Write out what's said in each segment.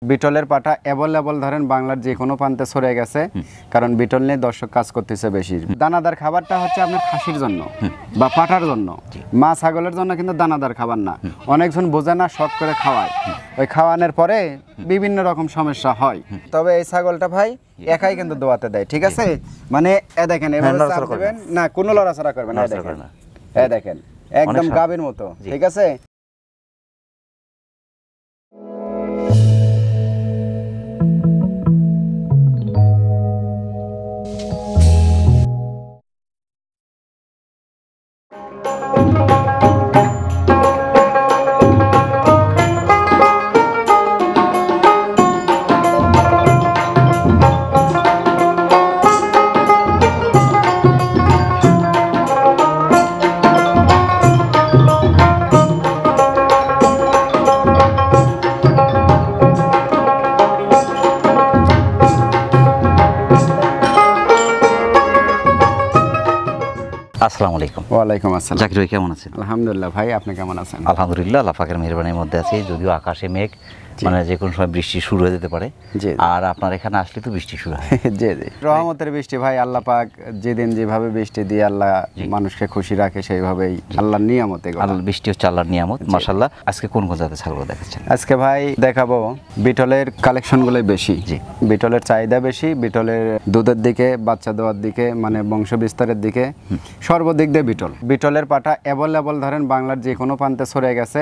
বিটলের পাটা অ্যাভেলেবল ধরেন বাংলার যে কোনো প্রান্তে ছড়ে গেছে, কারণ বিটল নিয়ে দর্শক কাজ করতেছে বেশি। দানাদার খাবারটা হচ্ছে আপনার খাসির জন্য বা পাটার জন্য, মা ছাগলের জন্য কিন্তু দানাদার খাবার না। অনেকজন বোঝে না, শখ করে খাওয়ায়, ওই খাওয়ানোর পরে বিভিন্ন রকম সমস্যা হয়। তবে এই ছাগলটা ভাই একাই কিন্তু দোয়াতে দেয়, ঠিক আছে? মানে এ দেখেন, এভাবে চাপ দিবেন না, কোনো লড়াচড়া করবেন না, দেখেন এ দেখেন একদম গাভীর মতো, ঠিক আছে? আসসালামু আলাইকুম। ওয়ালাইকুম আসসালাম। জাকির ভাই কেমন আছেন? আলহামদুলিল্লাহ ভাই, আপনি কেমন আছেন? আলহামদুলিল্লাহ, আল্লাহ পাকের মেহেরবানির মধ্যে আছি। যদিও আকাশে মেঘ, মানে যে কোনো সময় বৃষ্টি শুরু হয়ে যেতে পারে, আর আপনার এখানে আসলে তো বৃষ্টি শুরু হয়। জি জি, রহমতের বৃষ্টি ভাই। আল্লাহ পাক যেদিন যেভাবে বৃষ্টি দিয়ে আল্লাহ মানুষকে খুশি রাখে, সেইভাবেই আল্লাহর নিয়ামত। আল্লাহ বৃষ্টি হচ্ছে আল্লাহর নিয়ামত, মাশাআল্লাহ। আজকে কোন কোন জাতের ছাগল দেখাচ্ছেন? আজকে ভাই দেখাবো বিটলের কালেকশনগুলোই বেশি। জি, বিটলের চাহিদা বেশি, বিটলের দুধের দিকে, বাচ্চা দেওয়ার দিকে, মানে বংশ বিস্তারের দিকে, সর্বদিক দিয়ে বিটল। বিটলের পাটা অ্যাভেলেবল ধরেন বাংলার যে কোনো প্রান্তে ছড়ে গেছে,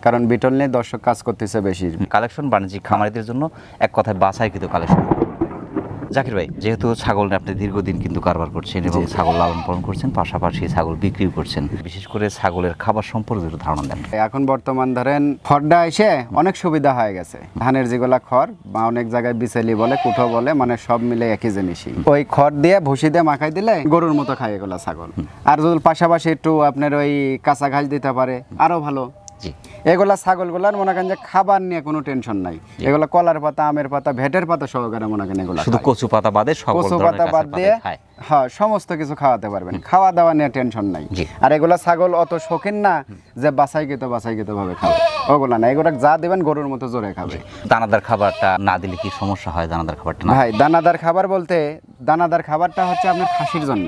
কারণ বিটল নিয়ে দর্শক কাজ করতেছে বেশি। কালেকশন বাণিজ্যিক খামারিদের জন্য এক কথায় বাছাইকৃত কালেকশন। জাকির ভাই, যেহেতু ছাগল আপনি দীর্ঘদিন কিন্তু কারবার করছেন এবং ছাগল লালন পালন করছেন, পাশাপাশি ছাগল বিক্রিও করছেন, বিশেষ করে ছাগলের খাবার সম্পর্কে একটু ধারণা দেন। এখন বর্তমান ধরেন খড়টা এসে অনেক সুবিধা হয়ে গেছে। ধানের যেগুলা খড় বা অনেক জায়গায় বিচেলি বলে, কুঠো বলে, মানে সব মিলে একই জিনিসই। ওই খড় দিয়ে ভুসি দিয়ে মাখাই দিলে গরুর মতো খায় এগুলা ছাগল। আর যদি পাশাপাশি একটু আপনার ওই কাঁচা ঘাস দিতে পারে আরো ভালো। এগুলা ছাগলগুলার মনে করেন যে খাবার নিয়ে কোনো টেনশন নাই। এগুলা কলার পাতা, আমের পাতা, ভেটের পাতা সহকারে মনে করেন এগুলা শুধু কচু পাতা বাদে কচু পাতা বাদ দিয়ে হ্যাঁ সমস্ত কিছু খাওয়াতে পারবেন। খাওয়া দাওয়া নিয়ে টেনশন নাই। আর এগুলা ছাগল অত শৌখিন না যে বাছাইকৃত ভাবে খাবে, ওগুলা না। এগুলা যা দিবেন গরুর মতো জোরে খাবে। দানাদার খাবারটা না দিলে কি সমস্যা হয়? দানাদার খাবারটা ভাই, দানাদার খাবার বলতে দানাদার খাবারটা হচ্ছে আপনার খাসির জন্য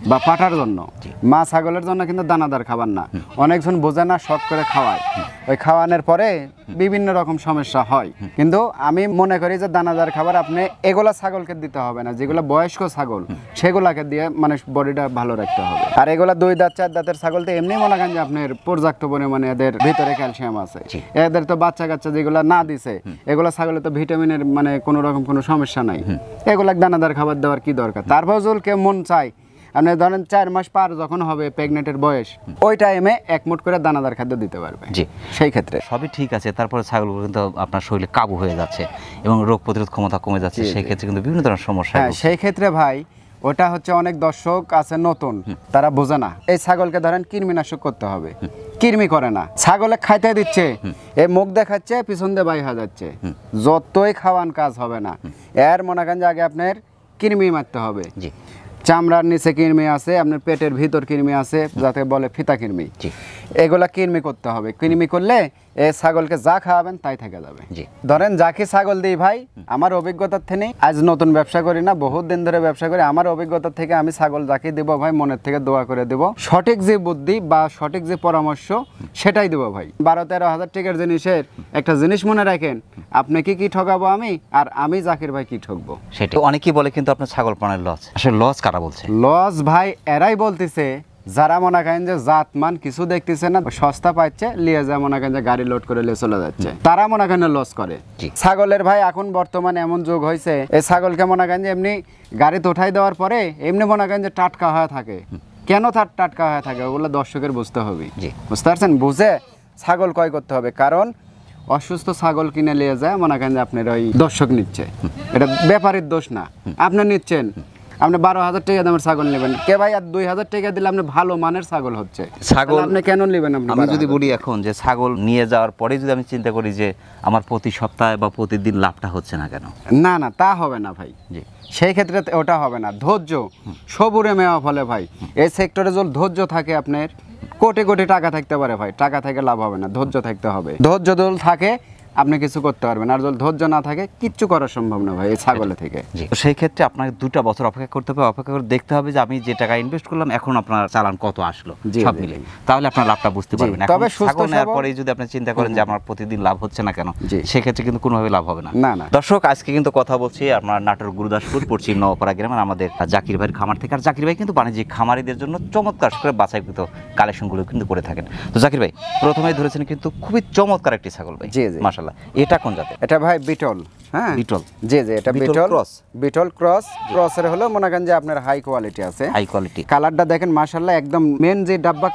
বা পাটার জন্য, মা ছাগলের জন্য কিন্তু দানাদার খাবার না। অনেকজন বোঝে না, শখ করে খাওয়ায়, ওই খাওয়ানোর পরে বিভিন্ন রকম সমস্যা হয়। কিন্তু আমি মনে করি যে দানাদার খাবার আপনি এগুলা ছাগলকে দিতে হবে না, যেগুলো বয়স্ক ছাগল সেগুলাকে দিয়ে মানে বডিটা ভালো রাখতে হবে। আর এগুলা 2 দাঁত 4 দাঁতের ছাগল তো এমনি মনে করেন যে আপনার পর্যাপ্ত পরিমাণে এদের ভিতরে ক্যালসিয়াম আছে। এদের তো বাচ্চা কাচ্চা যেগুলা না দিছে, এগুলা ছাগলে তো ভিটামিনের মানে কোনো রকম কোনো সমস্যা নাই। এগুলা দানাদার খাবার দেওয়ার কি দরকার? তারপর যদি কেউ মন চায়, আপনি ধরেন 4 মাস পার যখন হবে প্রেগনেন্টের বয়স, ওই টাইমে 1 মুঠ করে দানাদার খাদ্য দিতে পারবে। জি, সেই ক্ষেত্রে সবই ঠিক আছে। তারপরে ছাগলগুলো কিন্তু আপনার শরীরে কাবু হয়ে যাচ্ছে এবং রোগ প্রতিরোধ ক্ষমতা কমে যাচ্ছে, সেই ক্ষেত্রে কিন্তু বিভিন্ন ধরনের সমস্যা। হ্যাঁ, সেই ক্ষেত্রে ভাই ওটা হচ্ছে অনেক দর্শক আছে নতুন, তারা বোঝে না। এই ছাগলকে ধরেন কৃমিনাশক করতে হবে, কৃমি করে না, ছাগলে খাইতে দিচ্ছে, এই মুখ দেখাচ্ছে, পিছন দিয়ে বাই হয়ে যাচ্ছে, যতই খাওয়ান কাজ হবে না। এর মনে করেন যে আগে আপনার কৃমি মারতে হবে। জি, চামড়ার নিচে কৃমি আছে, আপনার পেটের ভিতর কৃমি আছে, যাতে বলে ফিতা কৃমি, এগুলা কৃমি করতে হবে। কৃমি করলে এই ছাগলকে যা খাওয়াবেন তাই থেকে যাবে। ধরেন যাকে ছাগল দিই ভাই, আমার অভিজ্ঞতার থেকে, আজ নতুন ব্যবসা করি না, বহুত দিন ধরে ব্যবসা করি, আমার অভিজ্ঞতার থেকে আমি ছাগল যাকে দেবো ভাই মনের থেকে দোয়া করে দেবো, সঠিক যে বুদ্ধি বা সঠিক যে পরামর্শ সেটাই দেবো ভাই। 12-13 হাজার টাকার জিনিসের একটা জিনিস মনে রাখেন, আপনি কি ঠকাবো আমি, আর আমি জাকির ভাই কি ঠকবো। সেটা অনেকেই বলে কিন্তু আপনার ছাগল পালনের লস। আসলে লস কারা বলছে? লস ভাই এরাই বলতেছে যারা মনে করেন যে জাতমান কিছু দেখতেছে না, সস্তা পাচ্ছে, লিয়ে যায় মনে করেন যে গাড়ি লোড করে নিয়ে চলে যাচ্ছে, তারা মনে করেন লস করে। ছাগলের ভাই এখন বর্তমানে এমন যুগ হয়েছে, এই ছাগলকে মনে করেন যে এমনি গাড়িতে উঠাই দেওয়ার পরে এমনি মনে করেন যে টাটকা হয়ে থাকে। কেন টাটকা হয়ে থাকে ওগুলো দর্শকের বুঝতে হবে। বুঝতে পারছেন? বুঝে ছাগল ক্রয় করতে হবে। কারণ অসুস্থ ছাগল কিনে নিয়ে যায় মনে করেন যে আপনার ওই দর্শক নিচ্ছে, এটা ব্যাপারীর দোষ না, আপনি নিচ্ছেন। আপনি 12,000 টাকা দামের ছাগল নেবেন কে ভাই, আর 2,000 টাকা দিলে আপনি ভালো মানের ছাগল হচ্ছে, ছাগল আপনি কেন নেবেন? আমি যদি বলি এখন যে ছাগল নিয়ে যাওয়ার পরে যদি আমি চিন্তা করি যে আমার প্রতি সপ্তাহে বা প্রতিদিন লাভটা হচ্ছে না কেন, না না তা হবে না ভাই। জি, সেই ক্ষেত্রে ওটা হবে না। ধৈর্য সবুরে মেওয়া ফলে ভাই। এই সেক্টরে যদি ধৈর্য থাকে আপনার, কোটি কোটি টাকা থাকতে পারে ভাই, টাকা থেকে লাভ হবে না, ধৈর্য থাকতে হবে। ধৈর্য যদি থাকে আপনি কিছু করতে পারবেন, আর যদি ধৈর্য না থাকে কিচ্ছু করা সম্ভব না ভাই এই ছাগলে থেকে। জি, তো সেই ক্ষেত্রে আপনাকে 2টা বছর অপেক্ষা করতে হবে, অপেক্ষা করে দেখতে হবে যে আমি যে টাকা ইনভেস্ট করলাম এখন আপনার চালান কত আসলো জি, সব জি, মিলে, জি। তাহলে আপনার লাভটা বুঝতে জি, পারবেন। তবে এখন সুস্থ ছাগল নেওয়ার সবল- পরেই যদি আপনি চিন্তা করেন যে আমার প্রতিদিন লাভ হচ্ছে না কেন, জি। সেক্ষেত্রে কিন্তু কোনোভাবে লাভ হবে না। না, না। দর্শক, আজকে কিন্তু কথা বলছি আপনার নাটোর গুরুদাসপুর পশ্চিম নওপাড়া গ্রামের আমাদের জাকির ভাইয়ের খামার থেকে। আর জাকির ভাই কিন্তু বাণিজ্যিক খামারিদের জন্য চমৎকার করে বাছাইকৃত কালেকশনগুলো কিন্তু করে থাকেন। তো জাকির ভাই প্রথমেই ধরেছেন কিন্তু খুবই চমৎকার একটি ছাগল ভাই, জি, জি। মাশাআল্লাহ। এটা কোন জাতের? এটা ভাই বিটল। হ্যাঁ, বিটল। জি জি, এটা বিটল বিটল ক্রস। বিটল ক্রস। ক্রসের হলো মনে করেন যে আপনার হাই কোয়ালিটি আছে। হাই কোয়ালিটি, কালারটা দেখেন মাশাআল্লাহ, একদম মেন যে ডাব্বা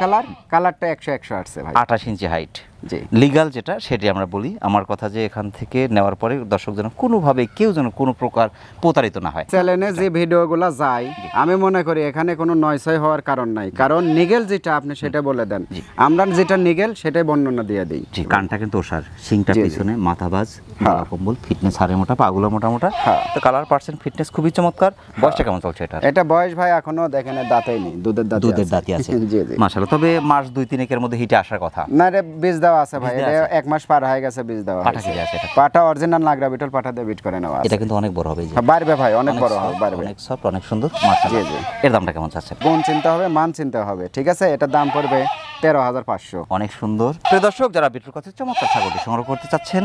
কালারটা 100 আসছে ভাই। 28 ইঞ্চি হাইট। জি, লিগাল যেটা সেটি আমরা বলি। আমার কথা যে এখান থেকে নেওয়ার পরে দর্শক যেন কোনোভাবে কেউ যেন কোনো প্রকার প্রতারিত না হয়। চ্যানেলে যে ভিডিওগুলো যায় আমি মনে করি এখানে কোনো নয়ছয় হওয়ার কারণ নাই, কারণ নিগেল যেটা আপনি সেটা বলে দেন, আমরা যেটা নিগেল সেটাই বর্ণনা দিয়ে দিই। জি, কানটা কিন্তু ওষার, শিংটা জি, জি। পিছনে, মাথাবাজ, গলা কম্বল, ফিটনেস হাড়ে মোটা, পাগুলো মোটা মোটা। হ্যাঁ। তো কালার পার্সেন্ট ফিটনেস খুবই চমৎকার। বয়সটা কেমন চলছে এটা? এটা বয়স ভাই এখনো দেখেন দাঁতেই নেই, দুধের দাঁতি আছে। জি জি। মাশাআল্লাহ, তবে মাস 2-3 মধ্যে হিটে আসার কথা। না রে, বীজ দেওয়া আছে ভাই, বীজ দেওয়া এটা আছে? 1 মাস পার হয়ে গেছে, বীজ দেওয়া পাঠা হয়েছে। কি আছে এটা? পাটা অরিজিনাল নাগরা বিটল পাঠা দিয়ে বিট করে নেওয়া আছে। এটা কিন্তু অনেক বড় হবে, এই যে বাড়বে ভাই, অনেক বড় হবে, soft, বাড়বে। অনেক সফট, অনেক সুন্দর। মাশাআল্লাহ। জি, জি। এর দামটা কেমন চাচ্ছেন? গুণ চিনতে হবে, মান চিনতে হবে, ঠিক আছে? এটার দাম পড়বে 13,500। অনেক সুন্দর। প্রিয় দর্শক, যারা বিটুর কাছে চমৎকার ছাগলটি সংগ্রহ করতে চাচ্ছেন,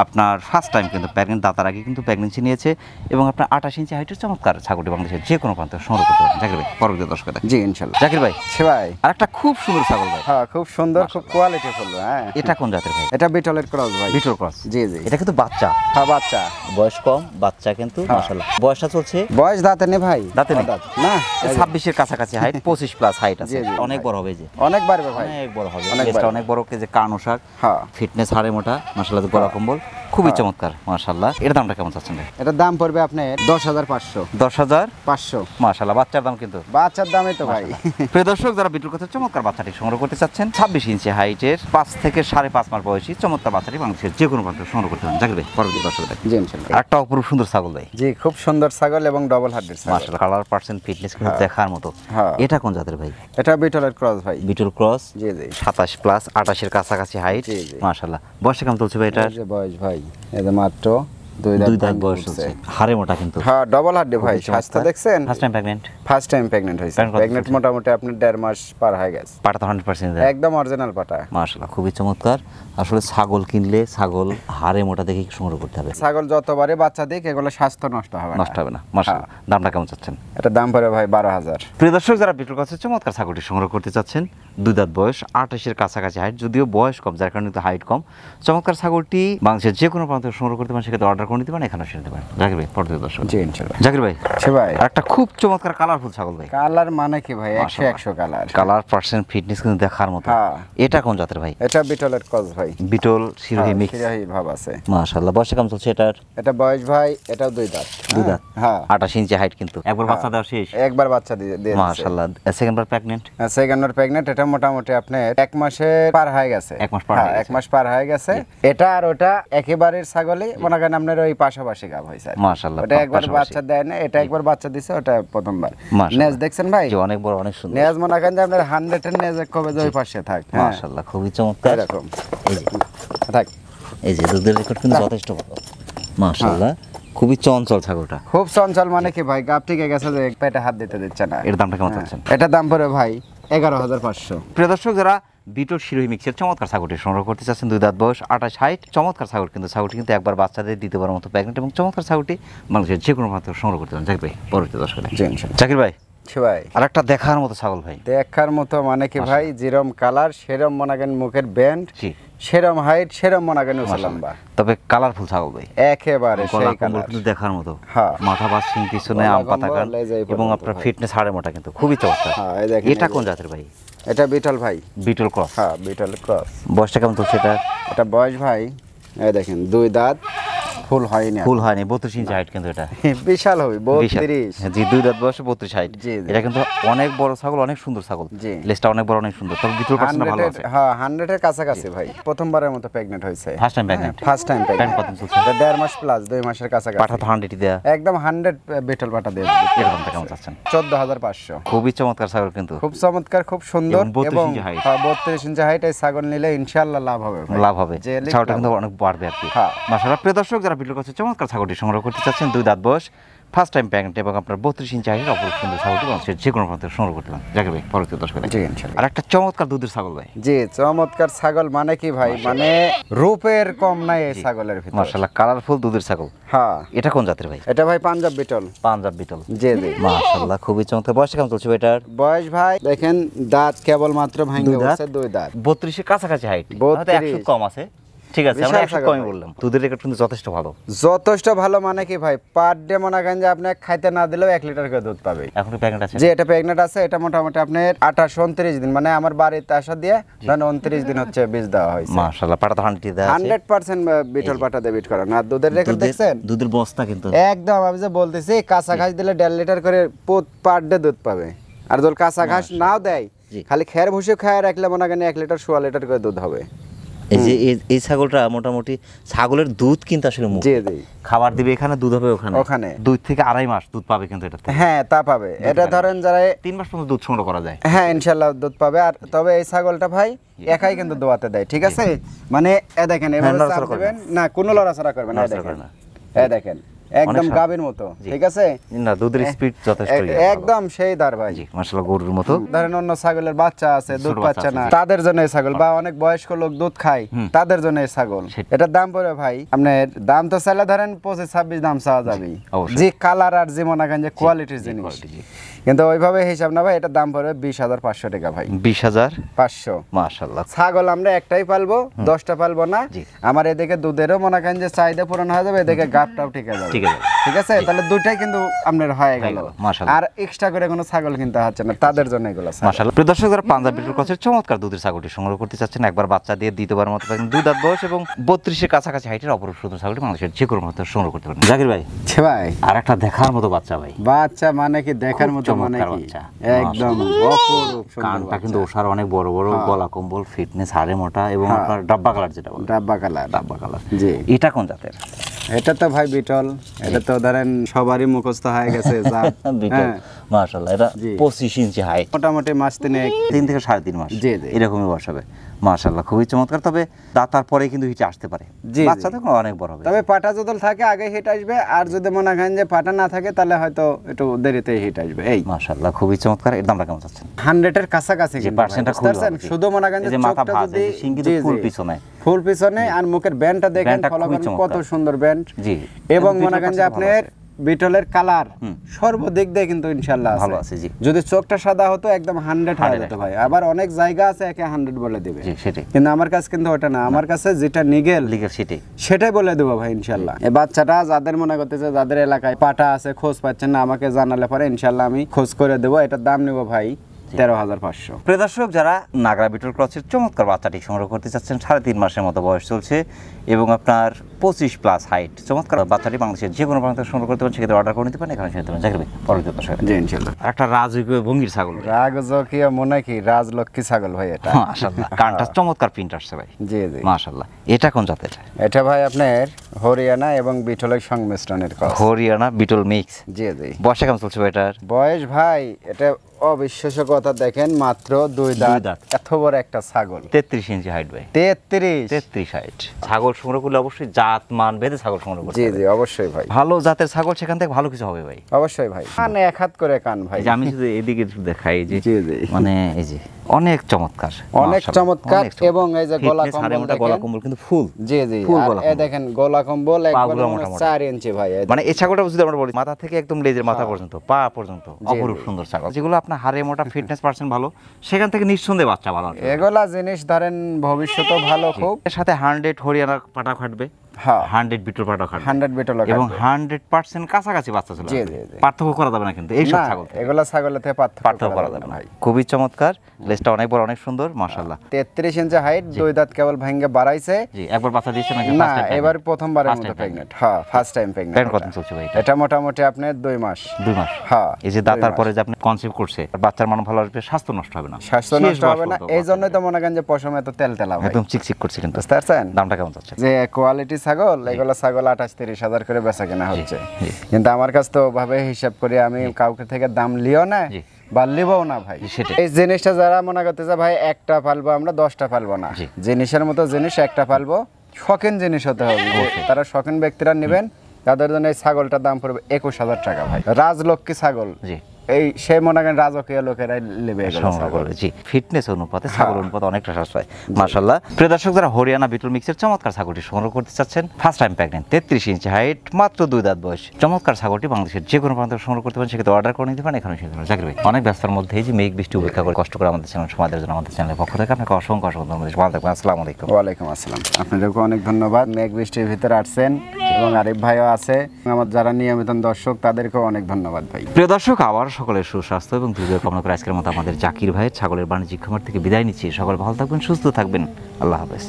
আপনার ফার্স্ট টাইম কিন্তু প্রেগনেন্ট, দাতার আগে কিন্তু প্রেগনেন্সি নিয়েছে এবং আপনার 28 ইঞ্চি হাইটের চমৎকার ছাগলটি বাংলাদেশের যে কোনো প্রান্তে সংগ্রহ করতে পারেন। জাকির ভাই পরবর্তী দর্শকে জি ইনশাল্লাহ। জাকির ভাই সে ভাই, আর একটা খুব সুন্দর ছাগল ভাই, হ্যাঁ খুব সুন্দর, খুব কোয়ালিটি ফুল। হ্যাঁ, এটা কোন জাতের ভাই? এটা বিটলের ক্রস ভাই। বিটল ক্রস। জি জি। এটা কিন্তু বাচ্চা, হ্যাঁ বাচ্চা, বয়স কম, বাচ্চা কিন্তু মাশাআল্লাহ। বয়সটা চলছে বয়স দাঁতে নেই ভাই, দাঁতে নেই? না, 26-এর কাছাকাছি হাইট, 25 প্লাস হাইট আছে। জি, জি, অনেক ভাই। বড় হবে, এই যে অনেক বাড়বে ভাই। অনেক বড় হবে, অনেক লেজটা বাড়বে। অনেক বড়, যে কান ওষাক, হ্যাঁ, ফিটনেস হাড়ে মোটা, মাশাআল্লাহ, গলা কম্বল খুবই চমৎকার মাশাআল্লাহ। এর দামটা কেমন চাচ্ছেন ভাই? এটার দাম পড়বে আপনার 10,500। 10,500 মাশাআল্লাহ। বাচ্চার দাম কিন্তু বাচ্চার দামই তো ভাই। প্রিয় দর্শক, যারা বিটুর কথা চমৎকার বাচ্চাটি সংগ্রহ করতে চাচ্ছেন, 26 ইঞ্চি হাইটের 5 থেকে 5.5 মাস বয়সী চমৎকার বাচ্চাটি বাংলাদেশের যে কোনো প্রান্তে সংগ্রহ করতে পারেন। জাকির ভাই পরবর্তী দর্শক দেখেন জি ইনশাল্লাহ। একটা অপরূপ সুন্দর ছাগল ভাই, জি, খুব সুন্দর ছাগল এবং ডবল হার্ডের ছাগল। মাশাআল্লাহ। কালার পার্সেন্ট ফিটনেস কিন্তু দেখার মতো। হ্যাঁ। এটা কোন জাতের ভাই? এটা বিটলের ক্রস ভাই। বিটল ক্রস। জি জি। 27 প্লাস 28-এর কাছাকাছি হাইট, জি, জি। মাশাআল্লাহ। বয়সটা কেমন চলছে ভাই এটা? এই যে বয়স ভাই, এই যে মাত্র 2 দুই দাঁত দাঁত বয়স চলছে, হাড়ে মোটা কিন্তু। হ্যাঁ, ডবল হার্ডে ভাই। স্বাস্থ্য দেখছেন? First time pregnant? First time pregnant হয়েছে। Pregnant কত প্রেগনেন্ট চলছে? মোটামুটি আপনি 1.5 মাস পার হয়ে গেছে। পাটা তো 100% একদম অরিজিনাল পাটা। মাশাআল্লাহ, খুবই চমৎকার। আসলে ছাগল কিনলে ছাগল হাড়ে মোটা দেখে সংগ্রহ করতে হবে, ছাগল যতবারই বাচ্চা দিক এগুলো স্বাস্থ্য নষ্ট হবে না। নষ্ট হবে না। মাশাআল্লাহ। দামটা কেমন চাচ্ছেন? এটা দাম পড়ে ভাই 12,000। প্রিয় দর্শক, যারা বিটুর কাছে চমৎকার ছাগলটি সংগ্রহ করতে চাচ্ছেন, 2 দাঁত বয়স, 28-এর কাছাকাছি হাইট, যদিও বয়স কম যার কারণে তো হাইট কম। চমৎকার ছাগলটি বাংলাদেশের যে কোনো প্রান্তে সংগ্রহ করতে পারেন, সেক্ষেত্রে অর্ডার করে নিতে পারেন, এখানে শুনতে পারেন। জাকির ভাই পরবর্তী দর্শক। জি ইনশাআল্লাহ। জাকির ভাই সে ভাই, আর একটা খুব চমৎকার কালারফুল ছাগল ভাই, কালার মানে কি ভাই? 100 মাশাআল্লাহ। 100 কালার। কালার পার্সেন্ট ফিটনেস কিন্তু দেখার মতো। হ্যাঁ। এটা কোন জাতের ভাই? এটা বিটলের ক্রস ভাই। Beetle Sirohi mix. সিরাহি ভাব আছে। মাশাআল্লাহ। বয়সটা কেমন চলছে এটার? এটা বয়স ভাই, এটাও 2 দাঁত। 2 দাঁত। হ্যাঁ, 28 ইঞ্চি হাইট কিন্তু। একবার বাচ্চা দেওয়া শেষ। একবার বাচ্চা দিয়ে দিয়েছে। মাশাআল্লাহ। সেকেন্ড বার প্রেগন্যান্ট? সেকেন্ড বার প্রেগনেন্ট। এটা মোটামুটি আপনার 1 মাসে পার হয়ে গেছে। 1 মাস পার হ্যাঁ, হয়ে গেছে। 1 মাস পার হয়ে গেছে। এটা আর ওটা একেবারের ছাগলই মনে করেন আপনার ওই পাশাপাশি গাব হয়েছে। মাশাআল্লাহ। ওটা একবার পাশাপাশি। বাচ্চা দেয় না, এটা একবার বাচ্চা দিছে, ওটা প্রথমবার। মাশাআল্লাহ। নেজ দেখছেন ভাই? জি, অনেক বড়, অনেক সুন্দর। নেজ মনে করেন যে আপনার 100-এর নেজ কবে যে ওই পাশে থাক। হ্যাঁ, মাশাআল্লাহ, খুবই চমৎকার। এরকম এই যে থাক। এই যে দুধের রেকর্ড কিন্তু যথেষ্ট ভালো। মাশাআল্লাহ, খুবই চঞ্চল ছাগলটা। খুব চঞ্চল মানে কি ভাই, গাব থেকে গেছে যে পেটে হাত দিতে দিচ্ছে না। এর দামটা কেমন চাচ্ছেন? এটা দাম পড়ে ভাই 11,500। প্রিয় দর্শক, যারা বিটল সিরোহি মিক্সের চমৎকার ছাগলটি সংগ্রহ করতে চাচ্ছেন, 2 দাঁত বয়স, 28 হাইট, চমৎকার ছাগল কিন্তু। ছাগলটি কিন্তু একবার বাচ্চাদের দ্বিতীয়বার মতো প্রেগনেন্ট এবং চমৎকার ছাগলটি বাংলাদেশের যে কোনো প্রান্তে সংগ্রহ করতে পারেন। জাকির ভাই পরবর্তী দর্শক। জি ইনশাআল্লাহ। জাকির ভাই সে ভাই, আর একটা দেখার মতো ছাগল ভাই, দেখার মতো মানে কি ভাই, যেরম কালার সেরম মনে করেন মুখের ব্যান্ড, জি সেরম হাইট সেরম মনে করেন উঁচু লম্বা, তবে কালারফুল ছাগল ভাই, একেবারে গলা সেই কম্বল কালার। কিন্তু দেখার মতো। হ্যাঁ। মাথা বা সিং পিছনে গলা আম পাতা কম্বল, গান লেজ এই এবং পর্যন্ত আপনার ভাই। ফিটনেস হাড়ে মোটা কিন্তু খুবই চমৎকার। হ্যাঁ, এই দেখেন, এটা এই কোন যে। জাতের ভাই? এটা বিটল ভাই। বিটল ক্রস। হ্যাঁ, বিটল ক্রস। বয়সটা কেমন চলছে এটা? এটা বয়স ভাই, এই দেখেন 2 দাঁত, ফুল হয়নি ফুল হয়নি 32 ইঞ্চি হাইট কিন্তু এটা বিশাল হবে বিশাল। 32 জি 2 দাঁত বয়সে 32 হাইট জি, জি। এটা কিন্তু অনেক বড় ছাগল, অনেক সুন্দর ছাগল, জি। লেজটা অনেক বড়, অনেক সুন্দর, তবে ভিতর পার্সেন্ট ভালো আছে। হ্যাঁ 100 এর কাছাকাছি ভাই, প্রথমবারের মতো প্রেগন্যান্ট হয়েছে। First time pregnant. First time pregnant কত চলছে? 1.5 মাস প্লাস, 2 মাসের কাছাকাছি। পাঠা তো 100 দেয়া একদম 100 বিটল পাটা দিয়ে এরকম কেমন চাচ্ছেন? 14500। খুবই চমৎকার ছাগল কিন্তু, খুব চমৎকার, খুব সুন্দর এবং 32 এবং ইঞ্চি height। 32 ইঞ্চি হাইট। এই ছাগল নিলে ইনশাআল্লাহ লাভ হবে ভাই। লাভ হবে, যে লিখ ছাগলটা লাভ কিন্তু হবে। অনেক বাড়বে আর কি। হ্যাঁ। মাশাআল্লাহ, প্রিয় দর্শক যারা ভিডিওর কাছে চমৎকার ছাগলটি সংগ্রহ করতে চাচ্ছেন, 2 দাঁত বয়স, ফার্স্ট টাইম প্রেগন্যান্ট এবং আপনার 32 ইঞ্চি হাইটের অপর সুন্দর ছাগলটি বাংলাদেশের যে কোনো প্রান্ত থেকে সংগ্রহ করতে পারেন। জাকির ভাই পরবর্তী দর্শক জি ইনশাআল্লাহ। আর একটা চমৎকার দুধের ছাগল ভাই। জি চমৎকার ছাগল মানে কি ভাই, মানে রূপের কম নাই এই ছাগলের ভিতর। মাশাআল্লাহ, কালারফুল দুধের ছাগল। হ্যাঁ এটা কোন জাতের ভাই? এটা ভাই পাঞ্জাব বিটল। পাঞ্জাব বিটল। জি জি। মাশাআল্লাহ, খুবই চমৎকার। বয়স কেমন চলছে এটার? বয়স ভাই দেখেন, দাঁত কেবল মাত্র ভাঙে দুই দাঁত? বসে, 2 দাঁত। 32 এর কাছাকাছি হাইট, 32 100 কম আছে, ঠিক আছে, আমরা বিশাল 100 ছাগল কমই ভাই। বললাম। দুধের রেকর্ড কিন্তু যথেষ্ট ভালো। যথেষ্ট ভালো মানে কি ভাই, পার ডে মনে করেন যে আপনি খাইতে না দিলেও 1 লিটার করে দুধ পাবে। এখন প্রেগন্যান্ট আছে? যে এটা প্রেগনেন্ট আছে, এটা মোটামুটি আপনার 28 29 দিন, মানে আমার বাড়িতে আসা দিয়ে ধরেন 29 দিন হচ্ছে বীজ দেওয়া হয়েছে। মাশাআল্লাহ, পাটা তো 100 দেয়া আছে। 100% বিটল পাটা দিয়ে বিট করা। আর দুধের রেকর্ড দেখছেন? দুধের বস্তা কিন্তু একদম আমি যে বলতেছি, কাঁচা ঘাস দিলে 1.5 লিটার করে পার ডে দুধ পাবে। আর যদি কাঁচা ঘাস নাও দেয়, জি। খালি খের ভুসি খায় রাখলে মনে করেন 1 লিটার 1.5 লিটার করে দুধ হবে। এই যে এই ছাগলটা মোটামুটি ছাগলের দুধ কিন্তু আসলে মুখ জি জি। খাবার দিবে এখানে, দুধ হবে ওখানে। ওখানে। 2 থেকে 2.5 মাস দুধ পাবে কিন্তু এটা থেকে। হ্যাঁ তা পাবে। এটা ধরেন যারা 3 মাস পর্যন্ত দুধ সংগ্রহ করা যায়। হ্যাঁ ইনশাল্লাহ দুধ পাবে। আর তবে এই ছাগলটা ভাই একাই কিন্তু দোয়াতে দেয়, ঠিক আছে? মানে এ দেখেন এভাবে নড়াচড়া চাপ করবে দিবেন না, কোনো লড়াচড়া করবে না। এই নড়াচড়া দেখেন, করবে না। এই দেখেন একদম অনেক গাভীর মতো, জি। ঠিক আছে? না, দুধের স্পিড যথেষ্ট একদম সেই দার ভাই। জি, মাশাআল্লাহ, গরুর মতো। ধরেন অন্য ছাগলের বাচ্চা আছে, দুধ ছোট পাচ্ছে বাচ্চা না, আছে, জি। তাদের জন্য এই ছাগল, বা অনেক বয়স্ক লোক দুধ খায়, তাদের জন্য এই ছাগল। সেটাই। এটার দাম পড়বে ভাই আপনার, দাম তো চাইলে ধরেন 25-26 দাম চাওয়া যাবে, অবশ্যই। যে কালার আর যে মনে করেন যে কোয়ালিটির জিনিস। quality, জি। কিন্তু ওইভাবে হিসাব না ভাই, এটার দাম পড়বে 20,500 টাকা ভাই। 20,500 500। মাশাআল্লাহ। ছাগল আমরা একটাই পালবো, 10টা পালবো না। জি। আমার এদিকে দুধেরও মনে করেন যে চাহিদা পূরণ হয়ে যাবে, এদিকে গাবটাও ঠিক যাবে। ঠিক আছে। ঠিক আছে, তাহলে দুইটাই কিন্তু আপনার হয়ে গেল। মাশাআল্লাহ। আর এক্সট্রা করে কোনো ছাগল কিনতে হচ্ছে না, তাদের জন্য এগুলো ছাগল। মাশাআল্লাহ, প্রিয় দর্শক যারা পাঞ্জাব বিটল ক্রসের চমৎকার দুধের ছাগলটি সংগ্রহ করতে চাচ্ছেন, একবার বাচ্চা দিয়ে দ্বিতীয়বার মতো পাবেন। 2 দাঁত বয়স এবং 32 এর কাছাকাছি হাইটের অপরূপ সুন্দর ছাগলটি বাংলাদেশের যে কোনো মতো সংগ্রহ করতে পারেন। জাকির ভাই ছে ভাই, আর একটা দেখার মতো বাচ্চা ভাই। বাচ্চা মানে কি দেখার খুব মতো, মানে চমৎকার কি বাচ্চা। একদম অপরূপ সুন্দর কানটা বাচ্চা। কিন্তু ওষার অনেক বড় বড়, গলা কম্বল, ফিটনেস হাড়ে মোটা এবং হ্যাঁ। আপনার ডাব্বা কালার যেটা বলে, ডাব্বা কালার। ডাব্বা কালার। জি। এটা কোন জাতের? এটা তো ভাই বিটল, এটা তো ধরেন সবারই মুখস্থ হয়ে গেছে জাত। বিটল। হ্যাঁ। মাশাআল্লাহ, এটা জি। 25 ইঞ্চি হাইট, মোটামুটি মাস তিনেক। 3 থেকে 3.5 মাস জি, জি। এরকমই বয়স হবে। মাশাআল্লাহ, খুবই চমৎকার। তবে দাতার পরে কিন্তু হিটে আসতে পারে, জি, বাচ্চা জি। তো অনেক বড় হবে। তবে পাটা যদল থাকে আগে হিট আসবে, আর যদি মনে করেন যে পাটা না থাকে তাহলে হয়তো একটু দেরিতে হিট আসবে। এই মাশাআল্লাহ, খুবই চমৎকার। এর দামটা কেমন চাচ্ছেন? 100 এর কাছাকাছি যে কিন্তু ভাই, পার্সেন্টটা বুঝতে খুব পারছেন? ভালো। শুধু মনে করেন এই যে যে মাথা চোখটা ভাঁজ, যদি এই যে শিং কিন্তু ফুল পিছনে। ফুল পিছনে, আর মুখের ব্যান্ডটা দেখেন, ব্যান্ডটা ফলো খুবই করেন চমৎকার। কত সুন্দর ব্যান্ড। জি। এবং বিটল মনে করেন যে পার্সেন্ট ভালো আপনার আছে। বিটলের কালার সর্বদিক দিয়ে কিন্তু ইনশাআল্লাহ ভালো আছে, জি। যদি চোখটা সাদা হতো একদম 100 হয়ে 100 যেত ভাই। আবার অনেক জায়গা আছে একে 100 বলে দিবে, জি, সেটাই। কিন্তু আমার কাছে কিন্তু ওটা না, আমার কাছে যেটা নিগেল লিগেল সেটাই। সেটাই বলে দেবো ভাই ইনশাল্লাহ। এই বাচ্চাটা যাদের মনে করতেছে, যাদের এলাকায় পাটা আছে, খোঁজ পাচ্ছেন না, আমাকে জানালে পরে ইনশাল্লাহ আমি খোঁজ করে দেবো। এটার দাম নেবো ভাই 13,500। প্রিয় দর্শক যারা নাগরা বিটল ক্রসের চমৎকার বাচ্চাটি সংগ্রহ করতে চাচ্ছেন, 3.5 মাসের মতো বয়স চলছে এবং আপনার 25+ হাইট, চমৎকার বাচ্চাটি বাংলাদেশের যে কোনো প্রান্ত থেকে সংগ্রহ করতে পারেন, সেক্ষেত্রে অর্ডার করে নিতে পারেন। এখানে সেটা জাকির ভাই পরবর্তী দর্শক জি ইনশাল্লাহ। আর একটা রাজকীয় ভঙ্গির ছাগল। রাজকীয় মনে কি রাজলক্ষ্মী ছাগল ভাই এটা। মাশাআল্লাহ, কানটা চমৎকার প্রিন্ট আসছে ভাই। জি জি। মাশাআল্লাহ, এটা কোন জাতের? এটা ভাই আপনার হরিয়ানা এবং বিটলের সংমিশ্রণের ক্রস। হরিয়ানা বিটল মিক্স। জি জি। বয়সটা কেমন চলছে ভাই এটার? বয়স ভাই এটা অবিশ্বাস্য কথা, দেখেন মাত্র 2 দাঁত, দাঁত। এত বড় একটা ছাগল। 33 ইঞ্চি হাইট ভাই। 33 হাইট। ছাগল সংগ্রহ করলে অবশ্যই জাত মান ভেদে ছাগল সংগ্রহ করতে জি হবে। জি অবশ্যই ভাই, ভালো জাতের ছাগল, সেখান থেকে ভালো কিছু হবে ভাই। অবশ্যই ভাই। কান এক হাত করে কান ভাই। এই যে আমি যদি এদিকে একটু দেখাই, এই যে জি জি। মানে এই যে অনেক চমৎকার, অনেক মাশাআল্লাহ, চমৎকার। অনেক চমৎকার। এবং এই যে গলা Fitness, হাড়ে কম্বল মোটা গলা দেখেন। কম্বল কিন্তু ফুল। জি জি। ফুল আর গলা এই কম্বল। দেখেন গলা কম্বল একবার পাগুলো মনে মোটা মোটা। 4 ইঞ্চি ভাই। এই মানে এই ছাগলটা যদি আমরা বলি মাথা থেকে একদম লেজের মাথা পর্যন্ত, পা পর্যন্ত অপরূপ জি। সুন্দর ছাগল, যেগুলো আপনার হাড়ে মোটা, ফিটনেস পার্সেন্ট ভালো, সেখান থেকে নিঃসন্দেহে বাচ্চা ভালো আসবে। এগুলা জিনিস ধরেন ভবিষ্যতে ভালো খুব। এর সাথে 100 হরিয়ানা পাটা খাটবে, হ্যাঁ 100 বিটল পাটা খাটবে 100 বিটল এবং 100% কাছাকাছি বাচ্চা চলে জি, আসবে। জি, জি। পার্থক্য করা যাবে না কিন্তু এইসব না, ছাগল থেকে। এগুলা ছাগলের থেকে পার্থক্য করা যাবে না। খুবই চমৎকার। লেজটা সাইজটা অনেক বড়, অনেক সুন্দর, মাশাআল্লাহ। 33 ইঞ্চি হাইট, 2 দাঁত কেবল ভাঙ্গে বাড়াইছে। জি, একবার বাচ্চা দিয়েছে নাকি না, ফার্স্ট টাইম? এবার প্রথমবারের First মতো time প্রেগন্যান্ট। হ্যাঁ, ফার্স্ট টাইম প্রেগন্যান্ট। প্রেগন্যান্ট কত চলছে ভাই এটা? এটা মোটামুটি আপনার 2 মাস। 2 মাস। হ্যাঁ, এই যে দাতার 2 পরে মাস। যে আপনি কনসিভ করছে, বাচ্চার মান ভালো আসবে, স্বাস্থ্য নষ্ট হবে না, স্বাস্থ্য শেষ নষ্ট বয়স হবে না, পর্যন্ত এই জন্যই তো মনে করেন যে পশম এত তেলতেলা ভাই। একদম চিকচিক করছে কিন্তু। বুঝতে পারছেন? দামটা কেমন যাচ্ছে? যে কোয়ালিটি ছাগল, এগুলো ছাগল 28-30 হাজার করে বেচা কেনা হচ্ছে। জি। কিন্তু আমার কাছে তো ওভাবে হিসাব করে আমি কাউকে থেকে দাম লিও না, জি। বা লিবও না ভাই। সেটাই। এই জিনিসটা যারা মনে করতেছে ভাই একটা পালবো আমরা, 10টা পালবো না, জি। জিনিসের মতো জিনিস একটা পালবো, শখিন জিনিস হতে হবে। যে তারা শখিন ব্যক্তিরা নেবেন, তাদের জন্য এই ছাগলটার দাম পড়বে 21,000 টাকা ভাই। রাজলক্ষ্মী ছাগল, জি। এই সে মনে করেন রাজকীয় লোকেরাই নেবে এগুলো সংগ্রহ ছাগল। করবে। জি, ফিটনেস অনুপাতে ছাগল অনুপাতে অনেকটা সাশ্রয়, মাশাআল্লাহ। প্রিয় দর্শক, যারা হরিয়ানা বিটল মিক্সের চমৎকার ছাগলটি সংগ্রহ করতে চাচ্ছেন, ফার্স্ট টাইম প্রেগন্যান্ট, 33 ইঞ্চি হাইট, মাত্র 2 দাঁত বয়স, চমৎকার ছাগলটি বাংলাদেশের যে কোনো প্রান্ত থেকে সংগ্রহ করতে পারেন, সেক্ষেত্রে অর্ডার করে নিতে পারেন। এখানে জাকির ভাই অনেক ব্যস্ততার মধ্যে এই যে মেঘ বৃষ্টি উপেক্ষা করে কষ্ট করে আমাদের চ্যানেল সময় দেওয়ার জন্য আমাদের চ্যানেলের পক্ষ থেকে আপনাকে অসংখ্য অসংখ্য ধন্যবাদ। ভালো থাকবেন, আসসালামু আলাইকুম। ওয়ালাইকুম আসসালাম। আপনাদেরকে অনেক ধন্যবাদ, মেঘ বৃষ্টির ভিতরে আসছেন, এবং আরিফ ভাইও আছে, আমার যারা নিয়মিত দর্শক তাদেরকেও অনেক ধন্যবাদ ভাই। প্রিয় দর্শক, আবার সকলের সুস্বাস্থ্য এবং দীর্ঘ কামনা করে আজকের মতো আমাদের জাকির ভাইয়ের ছাগলের বাণিজ্যিক খামার থেকে বিদায় নিচ্ছি। সকলে ভালো থাকবেন, সুস্থ থাকবেন, আল্লাহ হাফেজ।